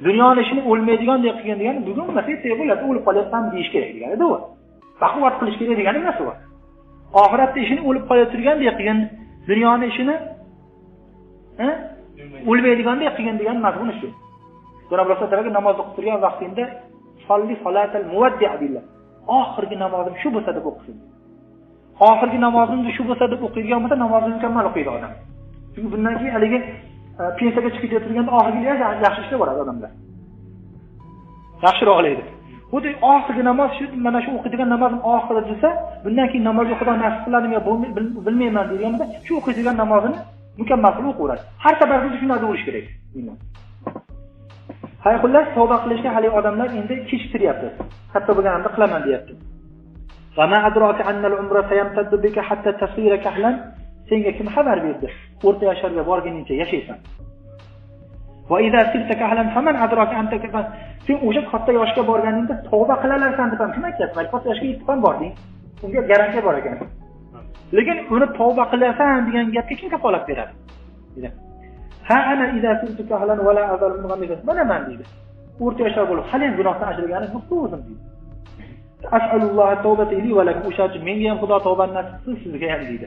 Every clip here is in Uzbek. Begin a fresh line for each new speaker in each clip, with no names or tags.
Dunyoni ishini o'lmaydigandek qilgan degani bugun emas, ertaga bo'ladi, o'lib qolyapsan deyish kerak degani edi u. Baquvvat qilish kerak degani emas u. Oxiratda ishini o'lib qolayotgandek qilgan, dunyoni ishini o'lmaydigandek qilgan degani mazmun shu. Janob Rasul tabarak namoz o'qib turgan vaqtingda solli salatal muwaddi' billah. Oxirgi namozim shu bo'lsa deb o'qisin. Oxirgi namozimni shu bo'lsa deb o'qiydigan bo'lsa, namozini mukammal o'qiydi odam. Chunki bundan keyin haligi pensiyaga chiqib ketayotganda oxirgi yaxshi ishlab boradi odamlar. Yaxshiroq olaydi. Xuddi oxirgi namoz shu, mana shu o'qiydigan namozim oxiri desa, bundan keyin namozga Xudo nasib qiladimi yo bilmayman deganda, shu o'qiydigan namozini mukammal qilib o'qiradi. Har safarda shunday bo'lish kerak. Xullas, tavba qilishga hali odamlar endi kechiktiryapti. Katta bo'lganimda qilaman deyapti. Va ma adraka anna al-umra sayamtaddu bika hatta tasira kahlan. Senga kim xabar berdi? O'rta yosharga borguningcha yashaysan. Va idza sirta kahlan faman adraka anta kafa. Sen o'sha katta yoshga borganingda tavba qilalarsan deb ham kim aytayapti? Katta yoshga yetib ham bording. Unga garantiya bor ekan. Lekin uni tavba qilasan degan gapga kim kafolat beradi? Dedi. Ha ana idza sirta kahlan wala azal mughammidan. Mana men deydi. O'rta yoshar bo'lib, hali ham gunohdan ajragani yo'q o'zim deydi. As'alulloha tawbata li va lakum. O'sha menga ham Xudo tavbani nasib qilsin, sizga ham deydi.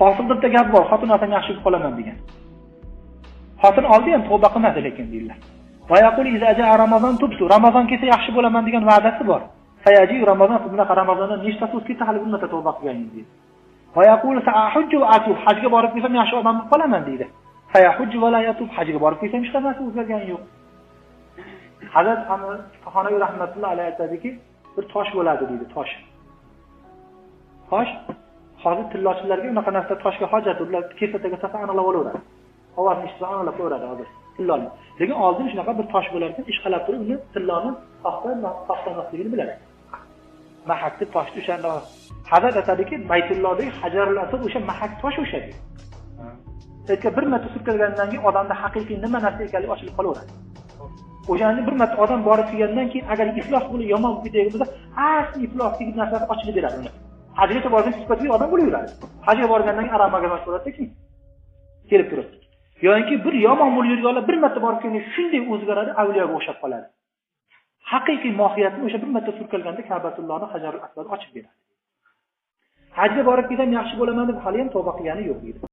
Hosil bitta gap bor, xotin olsam yaxshi bo'lib qolaman degan. Xotin oldi ham tavba qilmadi lekin deydilar. Va yaqul iza jaa ramazon tubtu. Ramazon kelsa yaxshi bo'laman degan va'dasi bor. Fayaji ramazon bunaqa Ramazondan nechtasi o'tib ketdi hali bundan tavba qilganingiz deydi. Va yaqul sa'ahujju wa atub. Hajga borib kelsam yaxshi odam bo'lib qolaman deydi. Fayahujju va la yatub. Hajga borib kelsam hech qanday o'zgargani yo'q. Hazrat Fuqaroy rahmatullohi alayhi aytadiki, bir tosh bo'ladi deydi, tosh. Tosh hozir tillochilarga unaqa narsa toshga hojat, ular kesataga safa aniqlab olaveradi. Ovozni eshitsa aniqlab qo'yadi hozir tilloni. Lekin oldin shunaqa bir tosh bo'lar ekan, ishqalab turib uni tilloni paxtamasligini biladi. Mahakni toshni o'shanda Hazrat aytadiki, Baytullodagi Hajarul Asad o'sha mahak tosh o'sha deydi. Lekin bir marta surkalgandan keyin odamda haqiqiy nima narsa ekanligi ochilib qolaveradi. O'shani bir marta odam borib kelgandan keyin agar iflos bo'lib yomon ketadigan bo'lsa, asli ifloslik narsasi ochilib beradi uni. Hajga borgan sifatli odam bo'lib yuradi. Hajga borgandan keyin aramaga mashg'ulotda kelib turadi. Yo'inki bir yomon bo'lib yurganlar bir marta borib kelganda shunday o'zgaradi, avliyoga o'xshab qoladi. Haqiqiy mohiyatni o'sha bir marta surkalganda Ka'batullohni Hajarul Asvad ochib beradi. Hajga borib kelsam yaxshi bo'laman deb hali ham tavba qilgani yo'q edi.